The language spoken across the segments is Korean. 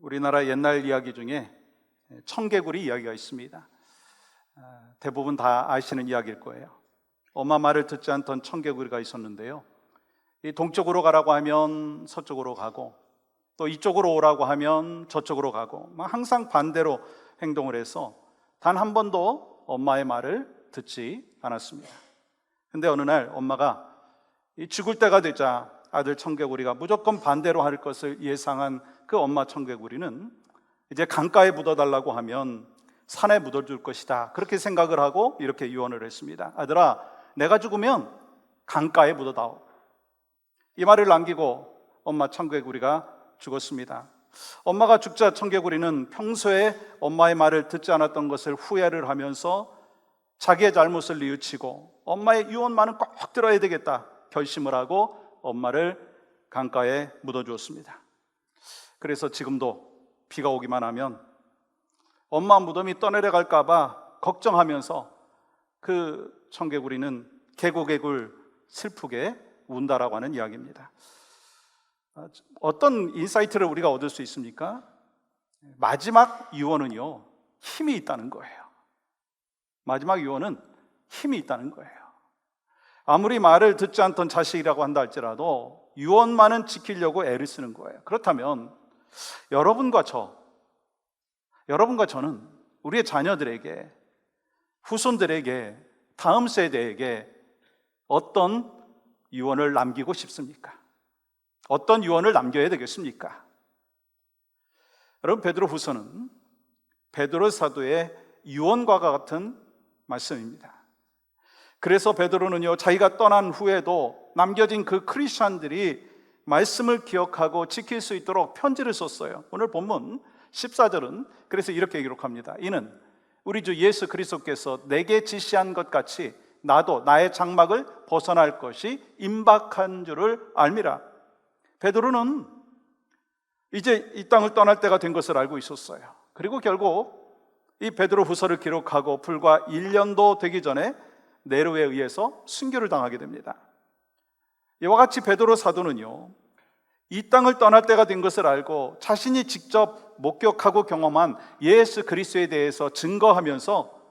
우리나라 옛날 이야기 중에 청개구리 이야기가 있습니다. 대부분 다 아시는 이야기일 거예요. 엄마 말을 듣지 않던 청개구리가 있었는데요, 이 동쪽으로 가라고 하면 서쪽으로 가고, 또 이쪽으로 오라고 하면 저쪽으로 가고, 항상 반대로 행동을 해서 단 한 번도 엄마의 말을 듣지 않았습니다. 근데 어느 날 엄마가 죽을 때가 되자 아들 청개구리가 무조건 반대로 할 것을 예상한 그 엄마 청개구리는 이제 강가에 묻어달라고 하면 산에 묻어줄 것이다, 그렇게 생각을 하고 이렇게 유언을 했습니다. 아들아, 내가 죽으면 강가에 묻어다오. 이 말을 남기고 엄마 청개구리가 죽었습니다. 엄마가 죽자 청개구리는 평소에 엄마의 말을 듣지 않았던 것을 후회를 하면서 자기의 잘못을 뉘우치고 엄마의 유언만은 꼭 들어야 되겠다 결심을 하고 엄마를 강가에 묻어주었습니다. 그래서 지금도 비가 오기만 하면 엄마 무덤이 떠내려갈까 봐 걱정하면서 그 청개구리는 개굴개굴 슬프게 운다라고 하는 이야기입니다. 어떤 인사이트를 우리가 얻을 수 있습니까? 마지막 유언은요, 힘이 있다는 거예요. 마지막 유언은 힘이 있다는 거예요. 아무리 말을 듣지 않던 자식이라고 한다 할지라도 유언만은 지키려고 애를 쓰는 거예요. 그렇다면 여러분과 저는 우리의 자녀들에게, 후손들에게, 다음 세대에게 어떤 유언을 남기고 싶습니까? 어떤 유언을 남겨야 되겠습니까? 여러분, 베드로후서는 베드로 사도의 유언과 같은 말씀입니다. 그래서 베드로는요, 자기가 떠난 후에도 남겨진 그 크리스찬들이 말씀을 기억하고 지킬 수 있도록 편지를 썼어요. 오늘 본문 14절은 그래서 이렇게 기록합니다. 이는 우리 주 예수 그리스도께서 내게 지시한 것 같이 나도 나의 장막을 벗어날 것이 임박한 줄을 알미라. 베드로는 이제 이 땅을 떠날 때가 된 것을 알고 있었어요. 그리고 결국 이 베드로 후서를 기록하고 불과 1년도 되기 전에 네로에 의해서 순교를 당하게 됩니다. 이와 같이 베드로 사도는요, 이 땅을 떠날 때가 된 것을 알고 자신이 직접 목격하고 경험한 예수 그리스도에 대해서 증거하면서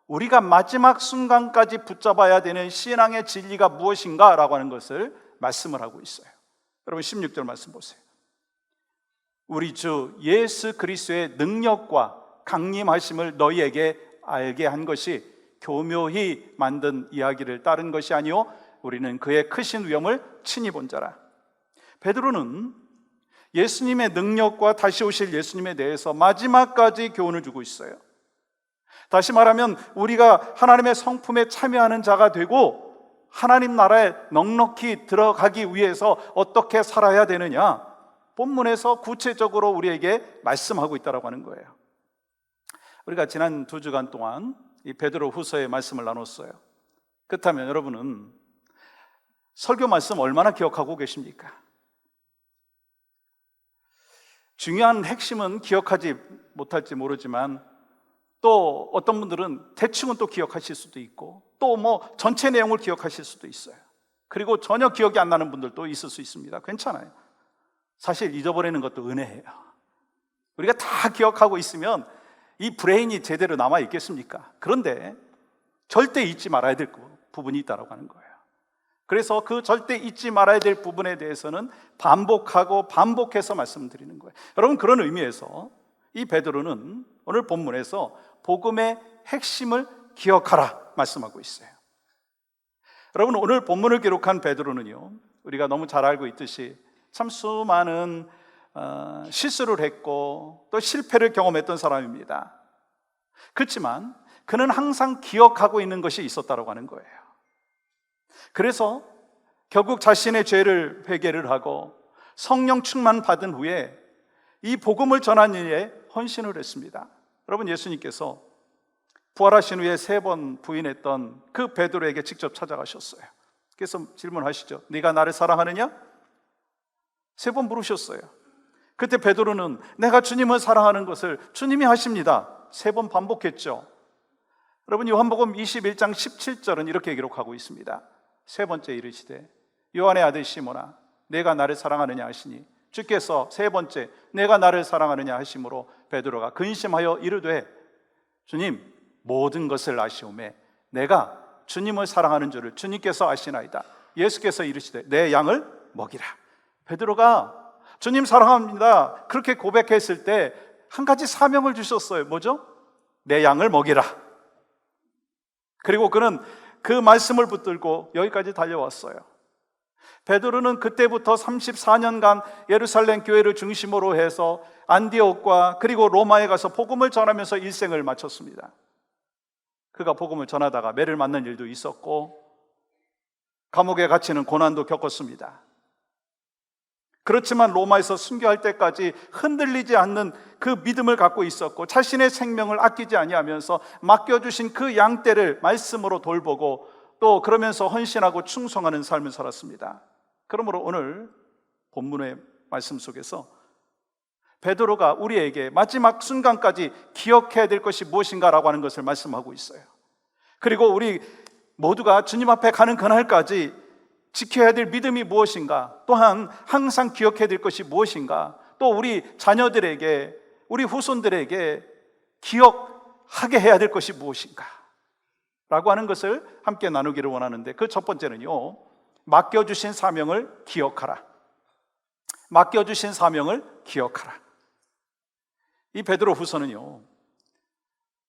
우리가 마지막 순간까지 붙잡아야 되는 신앙의 진리가 무엇인가 라고 하는 것을 말씀을 하고 있어요. 여러분 16절 말씀 보세요. 우리 주 예수 그리스도의 능력과 강림하심을 너희에게 알게 한 것이 교묘히 만든 이야기를 따른 것이 아니요 우리는 그의 크신 위엄을 친히 본 자라. 베드로는 예수님의 능력과 다시 오실 예수님에 대해서 마지막까지 교훈을 주고 있어요. 다시 말하면 우리가 하나님의 성품에 참여하는 자가 되고 하나님 나라에 넉넉히 들어가기 위해서 어떻게 살아야 되느냐, 본문에서 구체적으로 우리에게 말씀하고 있다고 하는 거예요. 우리가 지난 2주간 동안 이 베드로 후서의 말씀을 나눴어요. 그렇다면 여러분은 설교 말씀 얼마나 기억하고 계십니까? 중요한 핵심은 기억하지 못할지 모르지만 또 어떤 분들은 대충은 또 기억하실 수도 있고 또 전체 내용을 기억하실 수도 있어요. 그리고 전혀 기억이 안 나는 분들도 있을 수 있습니다. 괜찮아요. 사실 잊어버리는 것도 은혜예요. 우리가 다 기억하고 있으면 이 브레인이 제대로 남아 있겠습니까? 그런데 절대 잊지 말아야 될 부분이 있다고 하는 거예요. 그래서 그 절대 잊지 말아야 될 부분에 대해서는 반복하고 반복해서 말씀드리는 거예요. 여러분, 그런 의미에서 이 베드로는 오늘 본문에서 복음의 핵심을 기억하라 말씀하고 있어요. 여러분, 오늘 본문을 기록한 베드로는요, 우리가 너무 잘 알고 있듯이 참 수많은 실수를 했고 또 실패를 경험했던 사람입니다. 그렇지만 그는 항상 기억하고 있는 것이 있었다고 하는 거예요. 그래서 결국 자신의 죄를 회개를 하고 성령 충만 받은 후에 이 복음을 전하는 일에 헌신을 했습니다. 여러분, 예수님께서 부활하신 후에 3번 부인했던 그 베드로에게 직접 찾아가셨어요. 그래서 질문하시죠. 네가 나를 사랑하느냐? 3번 물으셨어요. 그때 베드로는 내가 주님을 사랑하는 것을 주님이 하십니다 3번 반복했죠. 여러분, 요한복음 21장 17절은 이렇게 기록하고 있습니다. 3번째 이르시되 요한의 아들 시몬아, 내가 나를 사랑하느냐 하시니 주께서 세 번째 내가 나를 사랑하느냐 하심으로 베드로가 근심하여 이르되 주님 모든 것을 아시오매 내가 주님을 사랑하는 줄을 주님께서 아시나이다. 예수께서 이르시되 내 양을 먹이라. 베드로가 주님 사랑합니다 그렇게 고백했을 때 한 가지 사명을 주셨어요. 뭐죠? 내 양을 먹이라. 그리고 그는 그 말씀을 붙들고 여기까지 달려왔어요. 베드로는 그때부터 34년간 예루살렘 교회를 중심으로 해서 안디옥과 그리고 로마에 가서 복음을 전하면서 일생을 마쳤습니다. 그가 복음을 전하다가 매를 맞는 일도 있었고 감옥에 갇히는 고난도 겪었습니다. 그렇지만 로마에서 순교할 때까지 흔들리지 않는 그 믿음을 갖고 있었고 자신의 생명을 아끼지 아니하면서 맡겨주신 그 양떼를 말씀으로 돌보고 또 그러면서 헌신하고 충성하는 삶을 살았습니다. 그러므로 오늘 본문의 말씀 속에서 베드로가 우리에게 마지막 순간까지 기억해야 될 것이 무엇인가라고 하는 것을 말씀하고 있어요. 그리고 우리 모두가 주님 앞에 가는 그날까지 지켜야 될 믿음이 무엇인가, 또한 항상 기억해야 될 것이 무엇인가, 또 우리 자녀들에게, 우리 후손들에게 기억하게 해야 될 것이 무엇인가 라고 하는 것을 함께 나누기를 원하는데, 그 첫 번째는요, 맡겨주신 사명을 기억하라. 맡겨주신 사명을 기억하라. 이 베드로 후서는요,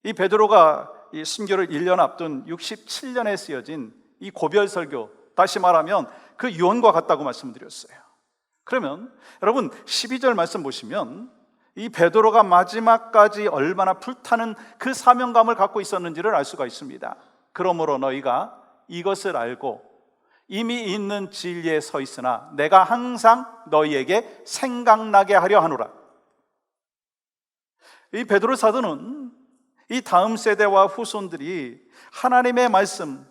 이 베드로가 이 순교를 1년 앞둔 67년에 쓰여진 이 고별 설교, 다시 말하면 그 유언과 같다고 말씀드렸어요. 그러면 여러분 12절 말씀 보시면 이 베드로가 마지막까지 얼마나 불타는 그 사명감을 갖고 있었는지를 알 수가 있습니다. 그러므로 너희가 이것을 알고 이미 있는 진리에 서 있으나 내가 항상 너희에게 생각나게 하려 하노라. 이 베드로 사도는 이 다음 세대와 후손들이 하나님의 말씀,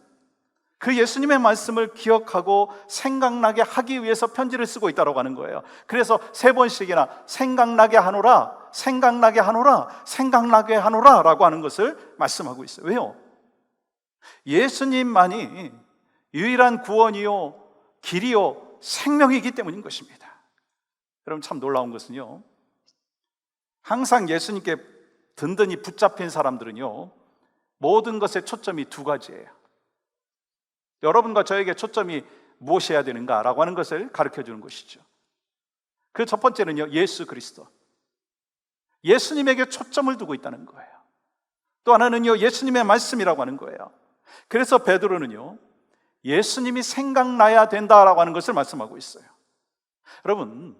그 예수님의 말씀을 기억하고 생각나게 하기 위해서 편지를 쓰고 있다고 하는 거예요. 그래서 3번씩이나 생각나게 하노라, 생각나게 하노라, 생각나게 하노라 라고 하는 것을 말씀하고 있어요. 왜요? 예수님만이 유일한 구원이요, 길이요, 생명이기 때문인 것입니다. 여러분 참 놀라운 것은요, 항상 예수님께 든든히 붙잡힌 사람들은요, 모든 것의 초점이 두 가지예요. 여러분과 저에게 초점이 무엇이어야 되는가라고 하는 것을 가르쳐 주는 것이죠. 그 첫 번째는요, 예수 그리스도, 예수님에게 초점을 두고 있다는 거예요. 또 하나는요, 예수님의 말씀이라고 하는 거예요. 그래서 베드로는요, 예수님이 생각나야 된다라고 하는 것을 말씀하고 있어요. 여러분,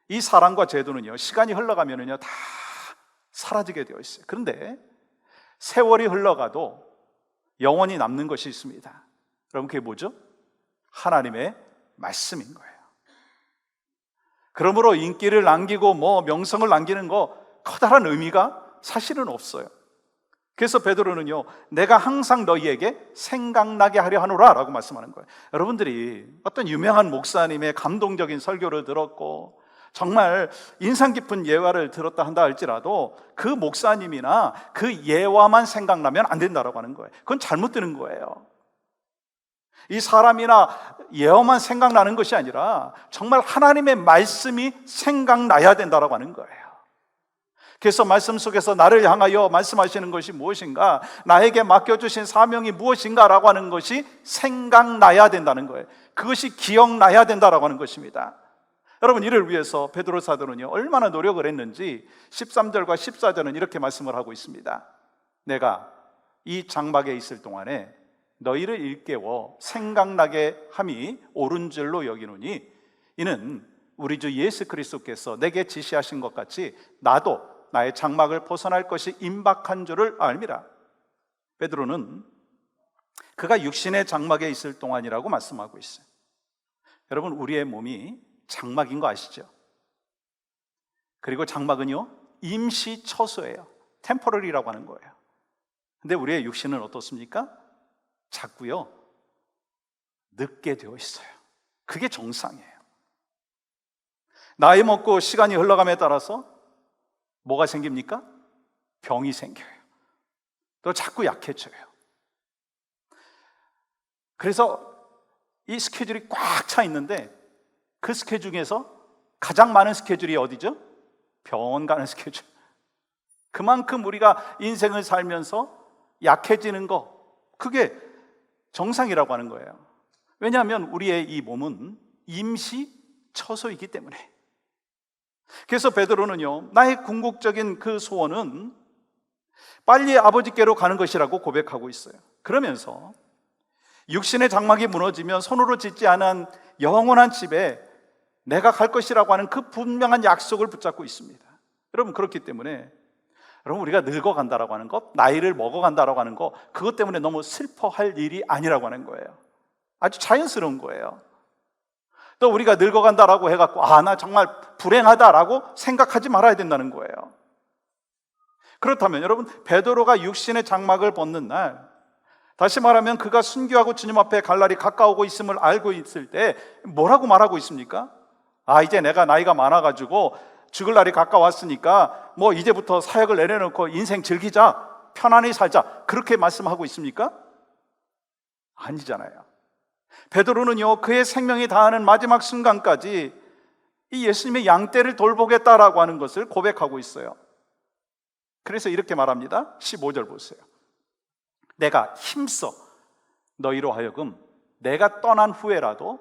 이 사랑과 제도는요, 시간이 흘러가면은요 다 사라지게 되어 있어요. 그런데 세월이 흘러가도 영원히 남는 것이 있습니다. 여러분, 그게 뭐죠? 하나님의 말씀인 거예요. 그러므로 인기를 남기고 명성을 남기는 거 커다란 의미가 사실은 없어요. 그래서 베드로는요, 내가 항상 너희에게 생각나게 하려 하노라 라고 말씀하는 거예요. 여러분들이 어떤 유명한 목사님의 감동적인 설교를 들었고 정말 인상 깊은 예화를 들었다 한다 할지라도 그 목사님이나 그 예화만 생각나면 안 된다라고 하는 거예요. 그건 잘못 드는 거예요. 이 사람이나 예화만 생각나는 것이 아니라 정말 하나님의 말씀이 생각나야 된다라고 하는 거예요. 그래서 말씀 속에서 나를 향하여 말씀하시는 것이 무엇인가, 나에게 맡겨주신 사명이 무엇인가라고 하는 것이 생각나야 된다는 거예요. 그것이 기억나야 된다라고 하는 것입니다. 여러분, 이를 위해서 베드로 사도는요, 얼마나 노력을 했는지 13절과 14절은 이렇게 말씀을 하고 있습니다. 내가 이 장막에 있을 동안에 너희를 일깨워 생각나게 함이 옳은 줄로 여기노니 이는 우리 주 예수 그리스도께서 내게 지시하신 것 같이 나도 나의 장막을 벗어날 것이 임박한 줄을 알미라. 베드로는 그가 육신의 장막에 있을 동안이라고 말씀하고 있어요. 여러분, 우리의 몸이 장막인 거 아시죠? 그리고 장막은요, 임시 처소예요. 템포러리라고 하는 거예요. 근데 우리의 육신은 어떻습니까? 자꾸요, 늙게 되어 있어요. 그게 정상이에요. 나이 먹고 시간이 흘러감에 따라서 뭐가 생깁니까? 병이 생겨요. 또 자꾸 약해져요. 그래서 이 스케줄이 꽉 차 있는데 그 스케줄 중에서 가장 많은 스케줄이 어디죠? 병원 가는 스케줄. 그만큼 우리가 인생을 살면서 약해지는 거, 그게 정상이라고 하는 거예요. 왜냐하면 우리의 이 몸은 임시 처소이기 때문에. 그래서 베드로는요, 나의 궁극적인 그 소원은 빨리 아버지께로 가는 것이라고 고백하고 있어요. 그러면서 육신의 장막이 무너지면 손으로 짓지 않은 영원한 집에 내가 갈 것이라고 하는 그 분명한 약속을 붙잡고 있습니다. 여러분, 그렇기 때문에 여러분, 우리가 늙어간다라고 하는 것, 나이를 먹어간다라고 하는 것, 그것 때문에 너무 슬퍼할 일이 아니라고 하는 거예요. 아주 자연스러운 거예요. 또 우리가 늙어간다라고 해갖고 나 정말 불행하다라고 생각하지 말아야 된다는 거예요. 그렇다면 여러분, 베드로가 육신의 장막을 벗는 날, 다시 말하면 그가 순교하고 주님 앞에 갈 날이 가까우고 있음을 알고 있을 때 뭐라고 말하고 있습니까? 이제 내가 나이가 많아가지고 죽을 날이 가까웠으니까 뭐 이제부터 사역을 내려놓고 인생 즐기자, 편안히 살자, 그렇게 말씀하고 있습니까? 아니잖아요. 베드로는요, 그의 생명이 다하는 마지막 순간까지 이 예수님의 양떼를 돌보겠다라고 하는 것을 고백하고 있어요. 그래서 이렇게 말합니다. 15절 보세요. 내가 힘써 너희로 하여금 내가 떠난 후에라도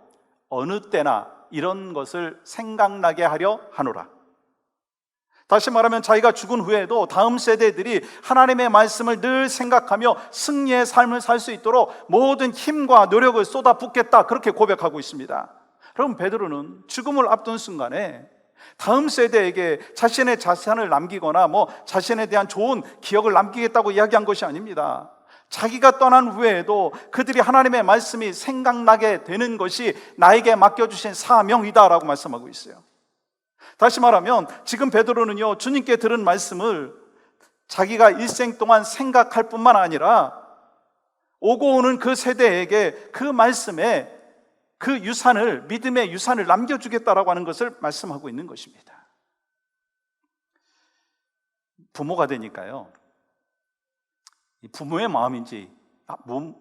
어느 때나 이런 것을 생각나게 하려 하노라. 다시 말하면 자기가 죽은 후에도 다음 세대들이 하나님의 말씀을 늘 생각하며 승리의 삶을 살 수 있도록 모든 힘과 노력을 쏟아붓겠다, 그렇게 고백하고 있습니다. 그럼 베드로는 죽음을 앞둔 순간에 다음 세대에게 자신의 자산을 남기거나 자신에 대한 좋은 기억을 남기겠다고 이야기한 것이 아닙니다. 자기가 떠난 후에도 그들이 하나님의 말씀이 생각나게 되는 것이 나에게 맡겨주신 사명이다라고 말씀하고 있어요. 다시 말하면 지금 베드로는요, 주님께 들은 말씀을 자기가 일생 동안 생각할 뿐만 아니라 오고 오는 그 세대에게 그 말씀에 그 유산을, 믿음의 유산을 남겨주겠다라고 하는 것을 말씀하고 있는 것입니다. 부모가 되니까요, 부모의 마음인지,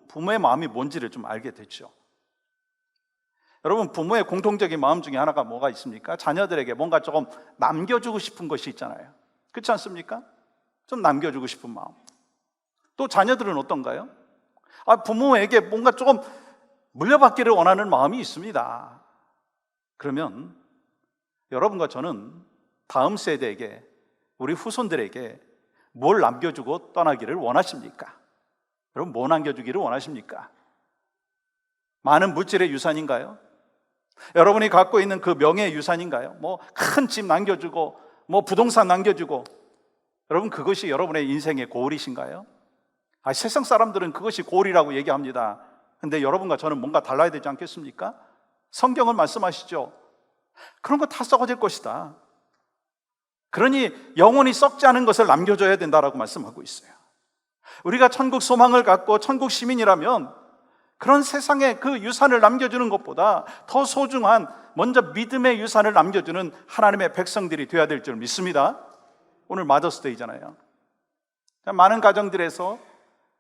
부모의 마음이 뭔지를 좀 알게 됐죠. 여러분, 부모의 공통적인 마음 중에 하나가 뭐가 있습니까? 자녀들에게 뭔가 조금 남겨주고 싶은 것이 있잖아요. 그렇지 않습니까? 좀 남겨주고 싶은 마음. 또 자녀들은 어떤가요? 부모에게 뭔가 조금 물려받기를 원하는 마음이 있습니다. 그러면 여러분과 저는 다음 세대에게, 우리 후손들에게 뭘 남겨주고 떠나기를 원하십니까? 여러분, 뭐 남겨주기를 원하십니까? 많은 물질의 유산인가요? 여러분이 갖고 있는 그 명예의 유산인가요? 큰 집 남겨주고 부동산 남겨주고, 여러분, 그것이 여러분의 인생의 고울이신가요? 세상 사람들은 그것이 고울이라고 얘기합니다. 근데 여러분과 저는 뭔가 달라야 되지 않겠습니까? 성경은 말씀하시죠. 그런 거 다 썩어질 것이다. 그러니 영원히 썩지 않은 것을 남겨줘야 된다라고 말씀하고 있어요. 우리가 천국 소망을 갖고 천국 시민이라면 그런 세상에 그 유산을 남겨주는 것보다 더 소중한, 먼저 믿음의 유산을 남겨주는 하나님의 백성들이 되어야 될 줄 믿습니다. 오늘 마더스데이잖아요. 많은 가정들에서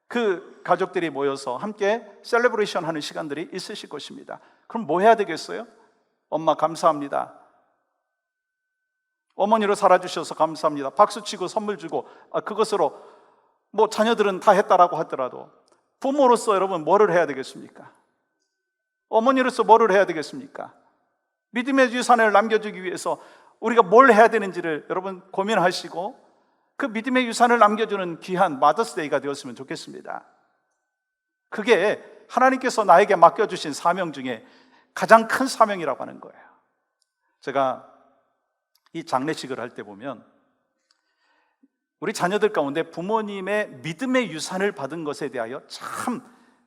그 가족들이 모여서 함께 셀레브레이션 하는 시간들이 있으실 것입니다. 그럼 뭐 해야 되겠어요? 엄마 감사합니다, 어머니로 살아주셔서 감사합니다, 박수치고 선물 주고, 그것으로 자녀들은 다 했다라고 하더라도 부모로서 여러분 뭐를 해야 되겠습니까? 어머니로서 뭐를 해야 되겠습니까? 믿음의 유산을 남겨주기 위해서 우리가 뭘 해야 되는지를 여러분 고민하시고 그 믿음의 유산을 남겨주는 귀한 마더스데이가 되었으면 좋겠습니다. 그게 하나님께서 나에게 맡겨주신 사명 중에 가장 큰 사명이라고 하는 거예요. 제가 이 장례식을 할 때 보면 우리 자녀들 가운데 부모님의 믿음의 유산을 받은 것에 대하여 참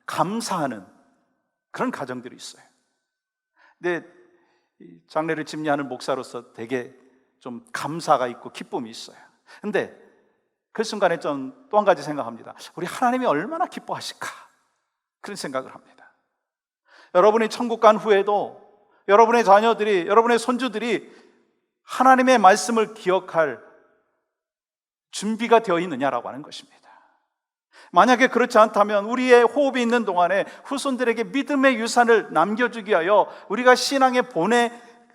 감사하는 그런 가정들이 있어요. 근데 장례를 집례하는 목사로서 되게 좀 감사가 있고 기쁨이 있어요. 근데 그 순간에 좀 또 한 가지 생각합니다. 우리 하나님이 얼마나 기뻐하실까, 그런 생각을 합니다. 여러분이 천국 간 후에도 여러분의 자녀들이, 여러분의 손주들이 하나님의 말씀을 기억할 준비가 되어 있느냐라고 하는 것입니다. 만약에 그렇지 않다면 우리의 호흡이 있는 동안에 후손들에게 믿음의 유산을 남겨주기 위하여 우리가 신앙의 본에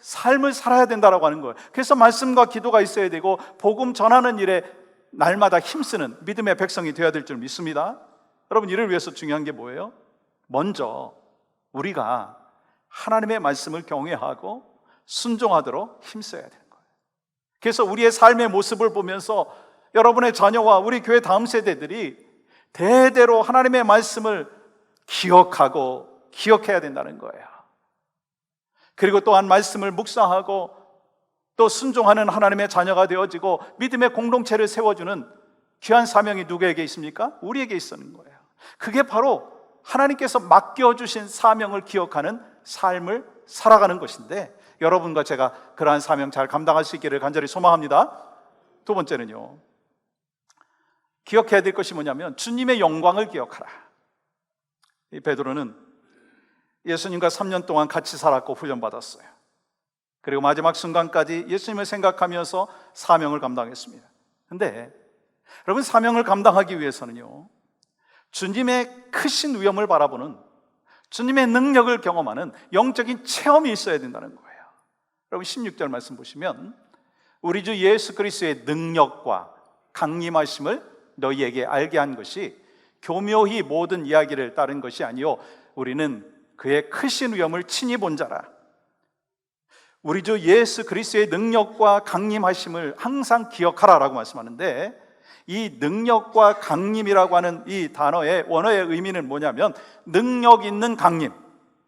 삶을 살아야 된다라고 하는 거예요. 그래서 말씀과 기도가 있어야 되고 복음 전하는 일에 날마다 힘쓰는 믿음의 백성이 되어야 될 줄 믿습니다. 여러분, 이를 위해서 중요한 게 뭐예요? 먼저 우리가 하나님의 말씀을 경외하고 순종하도록 힘써야 되는 거예요. 그래서 우리의 삶의 모습을 보면서 여러분의 자녀와 우리 교회 다음 세대들이 대대로 하나님의 말씀을 기억하고 기억해야 된다는 거예요. 그리고 또한 말씀을 묵상하고 또 순종하는 하나님의 자녀가 되어지고 믿음의 공동체를 세워주는 귀한 사명이 누구에게 있습니까? 우리에게 있는 거예요. 그게 바로 하나님께서 맡겨주신 사명을 기억하는 삶을 살아가는 것인데, 여러분과 제가 그러한 사명 잘 감당할 수 있기를 간절히 소망합니다. 두 번째는요, 기억해야 될 것이 뭐냐면 주님의 영광을 기억하라. 이 베드로는 예수님과 3년 동안 같이 살았고 훈련받았어요. 그리고 마지막 순간까지 예수님을 생각하면서 사명을 감당했습니다. 그런데 여러분, 사명을 감당하기 위해서는요, 주님의 크신 위엄을 바라보는, 주님의 능력을 경험하는 영적인 체험이 있어야 된다는 거예요. 여러분, 16절 말씀 보시면 우리 주 예수 그리스도의 능력과 강림하심을 너희에게 알게 한 것이 교묘히 모든 이야기를 따른 것이 아니요 우리는 그의 크신 위엄을 친히 본 자라. 우리 주 예수 그리스도의 능력과 강림하심을 항상 기억하라라고 말씀하는데, 이 능력과 강림이라고 하는 이 단어의 원어의 의미는 뭐냐면 능력 있는 강림.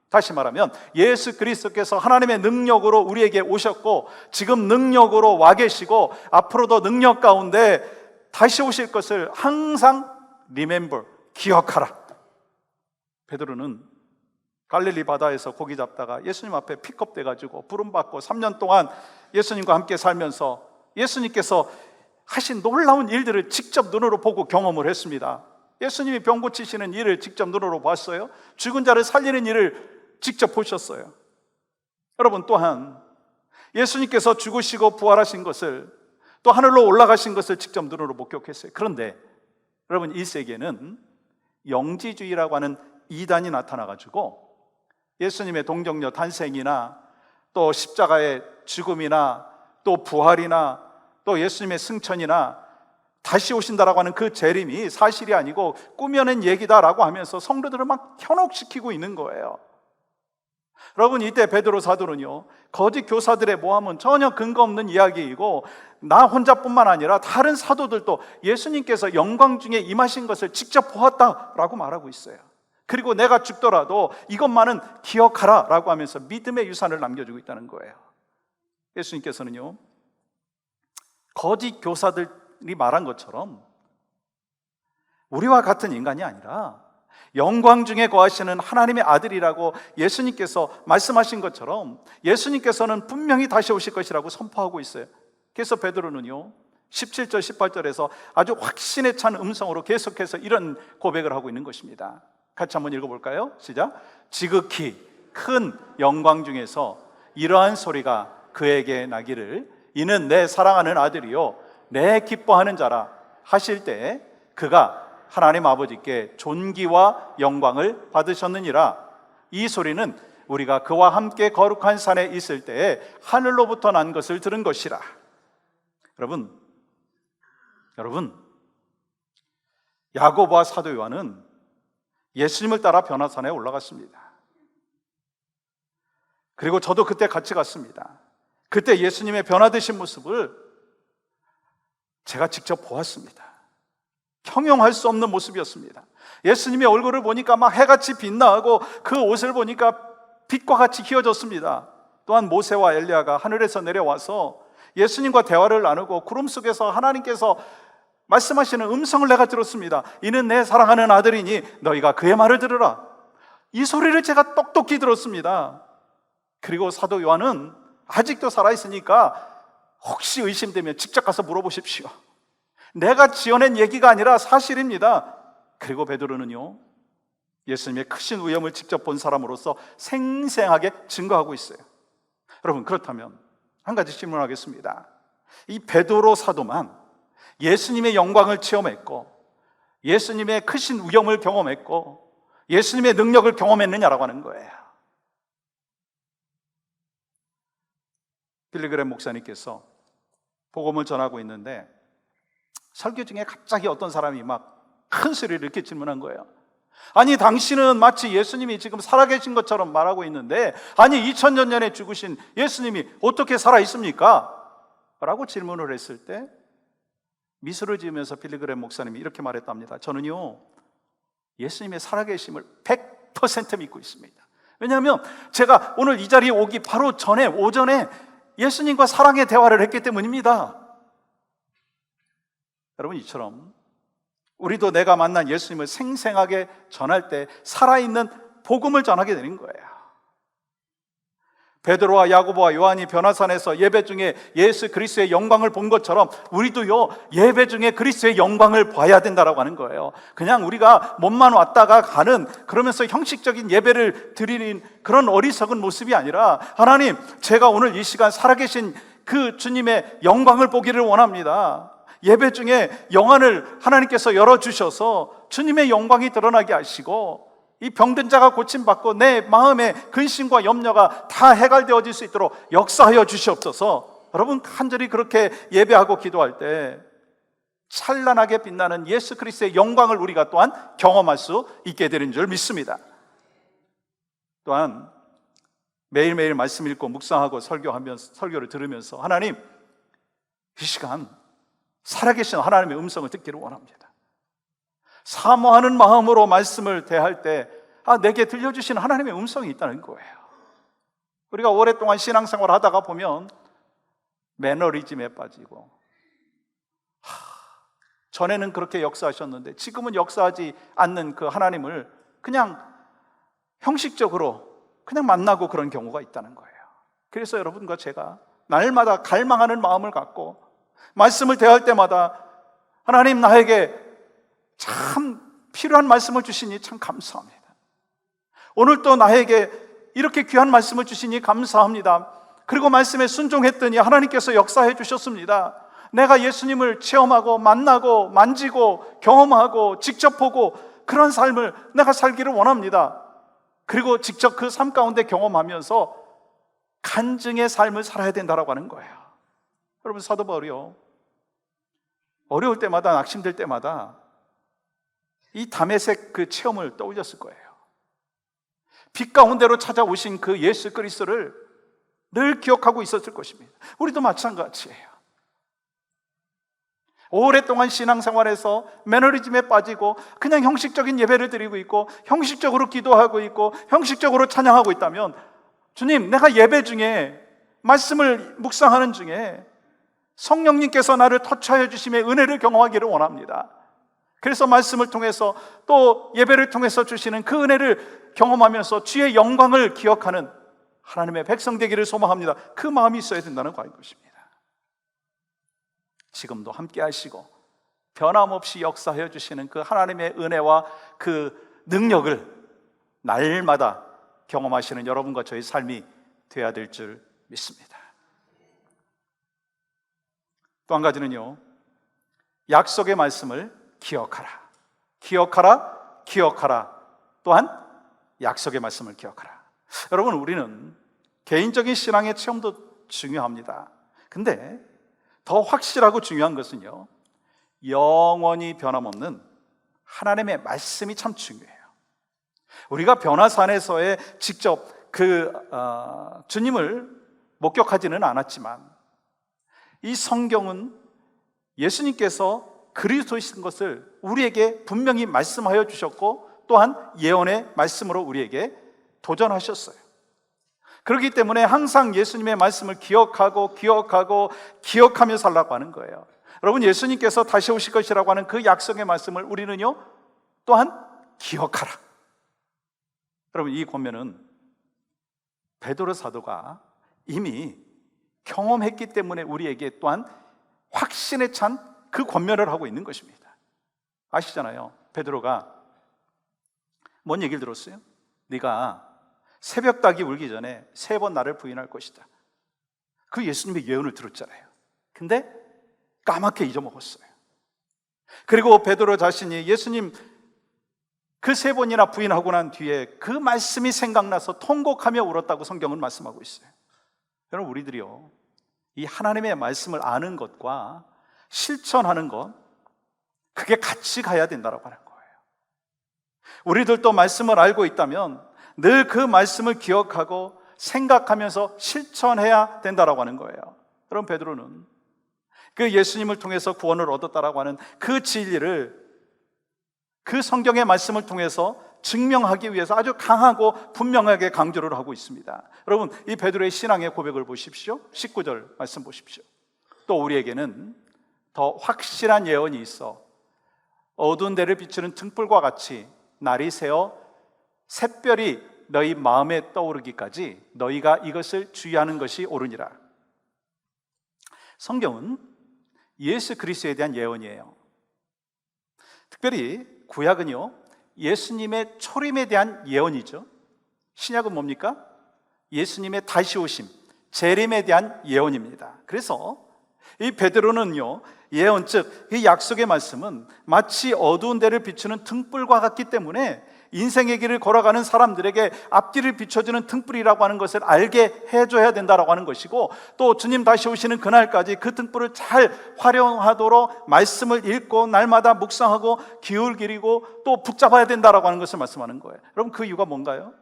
다시 말하면 예수 그리스도께서 하나님의 능력으로 우리에게 오셨고 지금 능력으로 와 계시고 앞으로도 능력 가운데 다시 오실 것을 항상 remember, 기억하라. 베드로는 갈릴리 바다에서 고기 잡다가 예수님 앞에 픽업돼 가지고 부름받고 3년 동안 예수님과 함께 살면서 예수님께서 하신 놀라운 일들을 직접 눈으로 보고 경험을 했습니다. 예수님이 병 고치시는 일을 직접 눈으로 봤어요. 죽은 자를 살리는 일을 직접 보셨어요. 여러분, 또한 예수님께서 죽으시고 부활하신 것을, 또 하늘로 올라가신 것을 직접 눈으로 목격했어요. 그런데 여러분, 이 세계는 영지주의라고 하는 이단이 나타나가지고 예수님의 동정녀 탄생이나 또 십자가의 죽음이나 또 부활이나 또 예수님의 승천이나 다시 오신다라고 하는 그 재림이 사실이 아니고 꾸며낸 얘기다라고 하면서 성도들을 막 현혹시키고 있는 거예요. 여러분, 이때 베드로 사도는요, 거짓 교사들의 모함은 전혀 근거 없는 이야기이고 나 혼자뿐만 아니라 다른 사도들도 예수님께서 영광 중에 임하신 것을 직접 보았다라고 말하고 있어요. 그리고 내가 죽더라도 이것만은 기억하라 라고 하면서 믿음의 유산을 남겨주고 있다는 거예요. 예수님께서는요, 거짓 교사들이 말한 것처럼 우리와 같은 인간이 아니라 영광 중에 거하시는 하나님의 아들이라고 예수님께서 말씀하신 것처럼 예수님께서는 분명히 다시 오실 것이라고 선포하고 있어요. 그래서 베드로는요, 17절 18절에서 아주 확신에 찬 음성으로 계속해서 이런 고백을 하고 있는 것입니다. 같이 한번 읽어볼까요? 시작. 지극히 큰 영광 중에서 이러한 소리가 그에게 나기를 이는 내 사랑하는 아들이요 내 기뻐하는 자라 하실 때 그가 하나님 아버지께 존귀와 영광을 받으셨느니라. 이 소리는 우리가 그와 함께 거룩한 산에 있을 때에 하늘로부터 난 것을 들은 것이라. 여러분, 야고보와 사도 요한은 예수님을 따라 변화산에 올라갔습니다. 그리고 저도 그때 같이 갔습니다. 그때 예수님의 변화되신 모습을 제가 직접 보았습니다. 형용할 수 없는 모습이었습니다. 예수님의 얼굴을 보니까 막 해같이 빛나고 그 옷을 보니까 빛과 같이 휘어졌습니다. 또한 모세와 엘리야가 하늘에서 내려와서 예수님과 대화를 나누고 구름 속에서 하나님께서 말씀하시는 음성을 내가 들었습니다. 이는 내 사랑하는 아들이니 너희가 그의 말을 들으라. 이 소리를 제가 똑똑히 들었습니다. 그리고 사도 요한은 아직도 살아있으니까 혹시 의심되면 직접 가서 물어보십시오. 내가 지어낸 얘기가 아니라 사실입니다. 그리고 베드로는요, 예수님의 크신 위엄을 직접 본 사람으로서 생생하게 증거하고 있어요. 여러분, 그렇다면 한 가지 질문하겠습니다. 이 베드로 사도만 예수님의 영광을 체험했고 예수님의 크신 위엄을 경험했고 예수님의 능력을 경험했느냐라고 하는 거예요. 빌리그램 목사님께서 복음을 전하고 있는데 설교 중에 갑자기 어떤 사람이 막 큰 소리를 이렇게 질문한 거예요. 아니, 당신은 마치 예수님이 지금 살아계신 것처럼 말하고 있는데, 아니 2000년 전에 죽으신 예수님이 어떻게 살아있습니까? 라고 질문을 했을 때 미소를 지으면서 빌리그램 목사님이 이렇게 말했답니다. 저는요, 예수님의 살아계심을 100% 믿고 있습니다. 왜냐하면 제가 오늘 이 자리에 오기 바로 전에, 오전에 예수님과 사랑의 대화를 했기 때문입니다. 여러분, 이처럼 우리도 내가 만난 예수님을 생생하게 전할 때 살아있는 복음을 전하게 되는 거예요. 베드로와 야고보와 요한이 변화산에서 예배 중에 예수 그리스도의 영광을 본 것처럼 우리도요, 예배 중에 그리스도의 영광을 봐야 된다라고 하는 거예요. 그냥 우리가 몸만 왔다가 가는, 그러면서 형식적인 예배를 드리는 그런 어리석은 모습이 아니라, 하나님, 제가 오늘 이 시간 살아계신 그 주님의 영광을 보기를 원합니다. 예배 중에 영안을 하나님께서 열어주셔서 주님의 영광이 드러나게 하시고, 이 병든 자가 고침받고 내 마음의 근심과 염려가 다 해결되어질 수 있도록 역사하여 주시옵소서. 여러분, 간절히 그렇게 예배하고 기도할 때 찬란하게 빛나는 예수 그리스도의 영광을 우리가 또한 경험할 수 있게 되는 줄 믿습니다. 또한 매일매일 말씀 읽고 묵상하고 설교를 들으면서, 하나님, 이 시간 살아계신 하나님의 음성을 듣기를 원합니다. 사모하는 마음으로 말씀을 대할 때 내게 들려주신 하나님의 음성이 있다는 거예요. 우리가 오랫동안 신앙생활을 하다가 보면 매너리즘에 빠지고, 전에는 그렇게 역사하셨는데 지금은 역사하지 않는 그 하나님을 그냥 형식적으로 그냥 만나고 그런 경우가 있다는 거예요. 그래서 여러분과 제가 날마다 갈망하는 마음을 갖고 말씀을 대할 때마다, 하나님, 나에게 참 필요한 말씀을 주시니 참 감사합니다. 오늘 또 나에게 이렇게 귀한 말씀을 주시니 감사합니다. 그리고 말씀에 순종했더니 하나님께서 역사해 주셨습니다. 내가 예수님을 체험하고 만나고 만지고 경험하고 직접 보고 그런 삶을 내가 살기를 원합니다. 그리고 직접 그 삶 가운데 경험하면서 간증의 삶을 살아야 된다고 하는 거예요. 여러분, 사도 바울이요, 어려울 때마다, 낙심될 때마다 이 다메섹 그 체험을 떠올렸을 거예요. 빛 가운데로 찾아오신 그 예수 그리스도를 늘 기억하고 있었을 것입니다. 우리도 마찬가지예요. 오랫동안 신앙생활에서 매너리즘에 빠지고 그냥 형식적인 예배를 드리고 있고 형식적으로 기도하고 있고 형식적으로 찬양하고 있다면, 주님, 내가 예배 중에 말씀을 묵상하는 중에 성령님께서 나를 터치하여 주심의 은혜를 경험하기를 원합니다. 그래서 말씀을 통해서 또 예배를 통해서 주시는 그 은혜를 경험하면서 주의 영광을 기억하는 하나님의 백성 되기를 소망합니다. 그 마음이 있어야 된다는 것입니다. 지금도 함께 하시고 변함없이 역사하여 주시는 그 하나님의 은혜와 그 능력을 날마다 경험하시는 여러분과 저의 삶이 되어야 될 줄 믿습니다. 또 한 가지는요, 약속의 말씀을 기억하라. 기억하라, 기억하라. 또한 약속의 말씀을 기억하라. 여러분, 우리는 개인적인 신앙의 체험도 중요합니다. 근데 더 확실하고 중요한 것은요, 영원히 변함없는 하나님의 말씀이 참 중요해요. 우리가 변화산에서의 직접 주님을 목격하지는 않았지만 이 성경은 예수님께서 그리스도이신 것을 우리에게 분명히 말씀하여 주셨고, 또한 예언의 말씀으로 우리에게 도전하셨어요. 그렇기 때문에 항상 예수님의 말씀을 기억하고 기억하며 살라고 하는 거예요. 여러분, 예수님께서 다시 오실 것이라고 하는 그 약속의 말씀을 우리는요, 또한 기억하라. 여러분, 이 권면은 베드로 사도가 이미 경험했기 때문에 우리에게 또한 확신에 찬 그 권면을 하고 있는 것입니다. 아시잖아요. 베드로가 뭔 얘기를 들었어요? 네가 새벽닭이 울기 전에 3번 나를 부인할 것이다. 그 예수님의 예언을 들었잖아요. 근데 까맣게 잊어먹었어요. 그리고 베드로 자신이 예수님 그 3번이나 부인하고 난 뒤에 그 말씀이 생각나서 통곡하며 울었다고 성경은 말씀하고 있어요. 여러분, 우리들이요, 이 하나님의 말씀을 아는 것과 실천하는 것, 그게 같이 가야 된다고 하는 거예요. 우리들도 말씀을 알고 있다면 늘 그 말씀을 기억하고 생각하면서 실천해야 된다고 하는 거예요. 그럼 베드로는 그 예수님을 통해서 구원을 얻었다라고 하는 그 진리를 그 성경의 말씀을 통해서 증명하기 위해서 아주 강하고 분명하게 강조를 하고 있습니다. 여러분, 이 베드로의 신앙의 고백을 보십시오. 19절 말씀 보십시오. 또 우리에게는 더 확실한 예언이 있어 어두운 데를 비추는 등불과 같이 날이 새어 샛별이 너희 마음에 떠오르기까지 너희가 이것을 주의하는 것이 옳으니라. 성경은 예수 그리스도에 대한 예언이에요. 특별히 구약은요, 예수님의 초림에 대한 예언이죠. 신약은 뭡니까? 예수님의 다시 오심, 재림에 대한 예언입니다. 그래서 이 베드로는요, 예언, 즉 이 약속의 말씀은 마치 어두운 데를 비추는 등불과 같기 때문에 인생의 길을 걸어가는 사람들에게 앞길을 비춰주는 등불이라고 하는 것을 알게 해줘야 된다고 하는 것이고, 또 주님 다시 오시는 그날까지 그 등불을 잘 활용하도록 말씀을 읽고 날마다 묵상하고 기울 기리고 또 붙잡아야 된다고 하는 것을 말씀하는 거예요. 여러분, 그 이유가 뭔가요?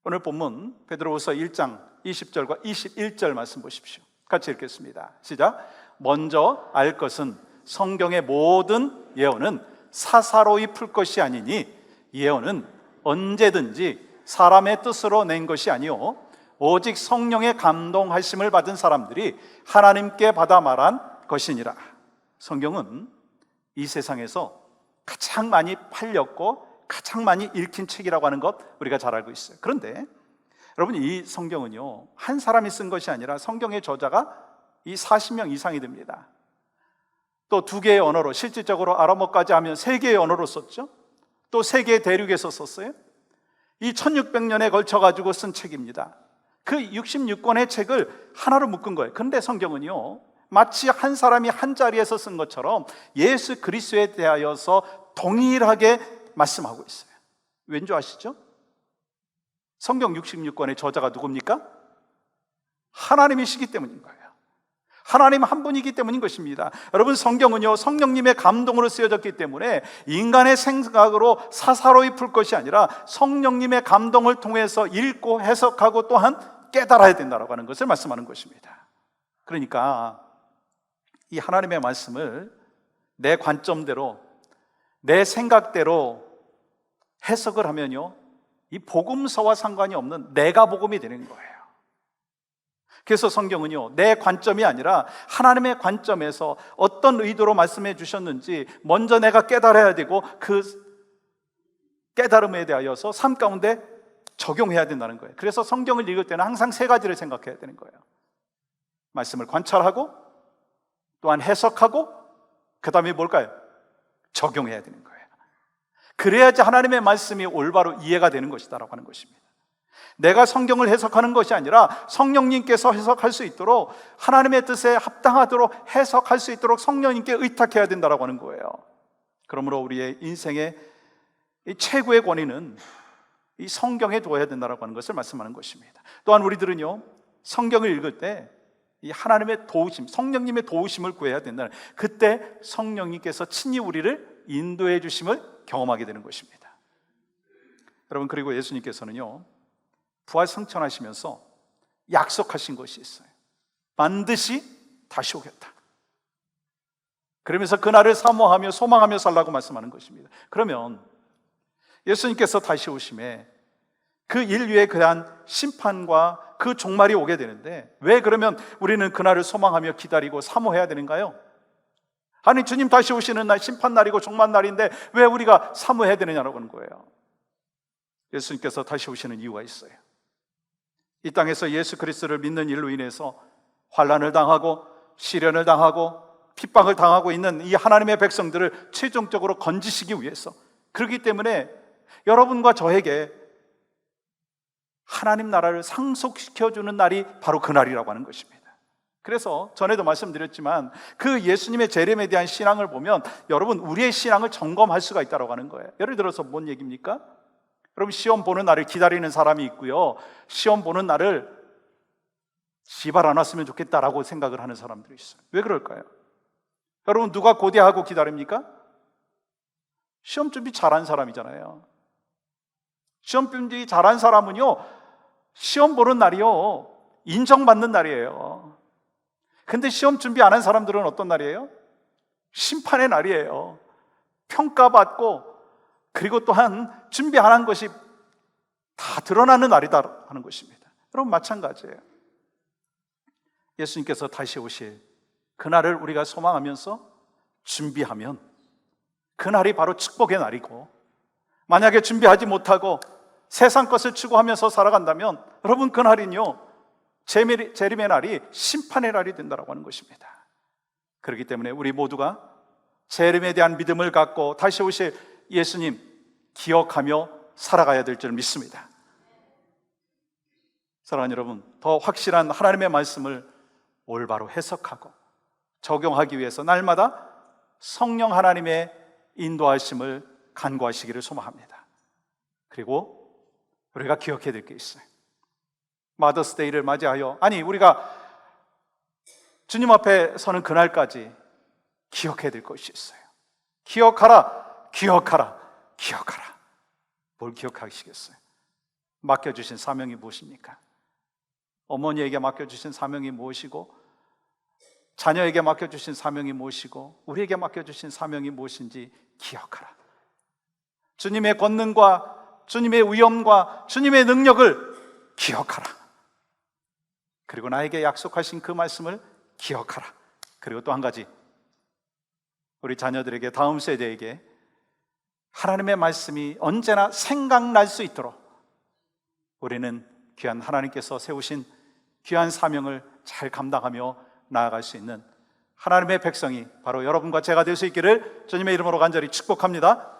오늘 본문 베드로후서 1장 20절과 21절 말씀 보십시오. 같이 읽겠습니다. 시작. 먼저 알 것은 성경의 모든 예언은 사사로이 풀 것이 아니니 예언은 언제든지 사람의 뜻으로 낸 것이 아니요 오직 성령의 감동하심을 받은 사람들이 하나님께 받아 말한 것이니라. 성경은 이 세상에서 가장 많이 팔렸고 가장 많이 읽힌 책이라고 하는 것 우리가 잘 알고 있어요. 그런데 여러분, 이 성경은요, 한 사람이 쓴 것이 아니라 성경의 저자가 이 40명 이상이 됩니다. 또 2개의 언어로, 실질적으로 아람어까지 하면 3개의 언어로 썼죠. 또 3개의 대륙에서 썼어요. 이 1600년에 걸쳐가지고 쓴 책입니다. 그 66권의 책을 하나로 묶은 거예요. 그런데 성경은요, 마치 한 사람이 한 자리에서 쓴 것처럼 예수 그리스도에 대하여서 동일하게 말씀하고 있어요. 왠지 아시죠? 성경 66권의 저자가 누굽니까? 하나님이시기 때문인 거예요. 하나님 한 분이기 때문인 것입니다. 여러분, 성경은요, 성령님의 감동으로 쓰여졌기 때문에 인간의 생각으로 사사로이 풀 것이 아니라 성령님의 감동을 통해서 읽고 해석하고 또한 깨달아야 된다고 하는 것을 말씀하는 것입니다. 그러니까 이 하나님의 말씀을 내 관점대로, 내 생각대로 해석을 하면요, 이 복음서와 상관이 없는 내가 복음이 되는 거예요. 그래서 성경은요, 내 관점이 아니라 하나님의 관점에서 어떤 의도로 말씀해 주셨는지 먼저 내가 깨달아야 되고, 그 깨달음에 대하여서 삶 가운데 적용해야 된다는 거예요. 그래서 성경을 읽을 때는 항상 3가지를 생각해야 되는 거예요. 말씀을 관찰하고, 또한 해석하고, 그 다음에 뭘까요? 적용해야 되는 거예요. 그래야지 하나님의 말씀이 올바로 이해가 되는 것이다라고 하는 것입니다. 내가 성경을 해석하는 것이 아니라 성령님께서 해석할 수 있도록, 하나님의 뜻에 합당하도록 해석할 수 있도록 성령님께 의탁해야 된다라고 하는 거예요. 그러므로 우리의 인생의 이 최고의 권위는 이 성경에 두어야 된다라고 하는 것을 말씀하는 것입니다. 또한 우리들은요, 성경을 읽을 때 이 하나님의 도우심, 성령님의 도우심을 구해야 된다는, 그때 성령님께서 친히 우리를 인도해 주심을 경험하게 되는 것입니다. 여러분, 그리고 예수님께서는요, 부활 승천하시면서 약속하신 것이 있어요. 반드시 다시 오겠다. 그러면서 그날을 사모하며 소망하며 살라고 말씀하는 것입니다. 그러면 예수님께서 다시 오심에 그 인류에 대한 심판과 그 종말이 오게 되는데, 왜 그러면 우리는 그날을 소망하며 기다리고 사모해야 되는가요? 아니, 주님 다시 오시는 날 심판날이고 종말날인데 왜 우리가 사모해야 되느냐라고 하는 거예요. 예수님께서 다시 오시는 이유가 있어요. 이 땅에서 예수 그리스도를 믿는 일로 인해서 환난을 당하고 시련을 당하고 핍박을 당하고 있는 이 하나님의 백성들을 최종적으로 건지시기 위해서, 그렇기 때문에 여러분과 저에게 하나님 나라를 상속시켜주는 날이 바로 그날이라고 하는 것입니다. 그래서 전에도 말씀드렸지만 그 예수님의 재림에 대한 신앙을 보면 여러분, 우리의 신앙을 점검할 수가 있다고 하는 거예요. 예를 들어서 뭔 얘기입니까? 여러분, 시험 보는 날을 기다리는 사람이 있고요, 시험 보는 날을 시발 안 왔으면 좋겠다라고 생각을 하는 사람들이 있어요. 왜 그럴까요? 여러분, 누가 고대하고 기다립니까? 시험 준비 잘한 사람이잖아요. 시험 준비 잘한 사람은요, 시험 보는 날이요, 인정받는 날이에요. 근데 시험 준비 안 한 사람들은 어떤 날이에요? 심판의 날이에요. 평가받고, 그리고 또한 준비 안 한 것이 다 드러나는 날이다 하는 것입니다. 여러분, 마찬가지예요. 예수님께서 다시 오실 그날을 우리가 소망하면서 준비하면 그날이 바로 축복의 날이고, 만약에 준비하지 못하고 세상 것을 추구하면서 살아간다면 여러분, 그날은요, 재림의 날이 심판의 날이 된다고 하는 것입니다. 그렇기 때문에 우리 모두가 재림에 대한 믿음을 갖고 다시 오실 예수님 기억하며 살아가야 될 줄 믿습니다. 사랑하는 여러분, 더 확실한 하나님의 말씀을 올바로 해석하고 적용하기 위해서 날마다 성령 하나님의 인도하심을 간구하시기를 소망합니다. 그리고 우리가 기억해야 될 게 있어요. 마더스데이를 맞이하여, 우리가 주님 앞에 서는 그날까지 기억해야 될 것이 있어요. 기억하라, 기억하라, 기억하라. 뭘 기억하시겠어요? 맡겨주신 사명이 무엇입니까? 어머니에게 맡겨주신 사명이 무엇이고, 자녀에게 맡겨주신 사명이 무엇이고, 우리에게 맡겨주신 사명이 무엇인지 기억하라. 주님의 권능과 주님의 위엄과 주님의 능력을 기억하라. 그리고 나에게 약속하신 그 말씀을 기억하라. 그리고 또 한 가지, 우리 자녀들에게, 다음 세대에게 하나님의 말씀이 언제나 생각날 수 있도록 우리는 귀한 하나님께서 세우신 귀한 사명을 잘 감당하며 나아갈 수 있는 하나님의 백성이 바로 여러분과 제가 될 수 있기를 주님의 이름으로 간절히 축복합니다.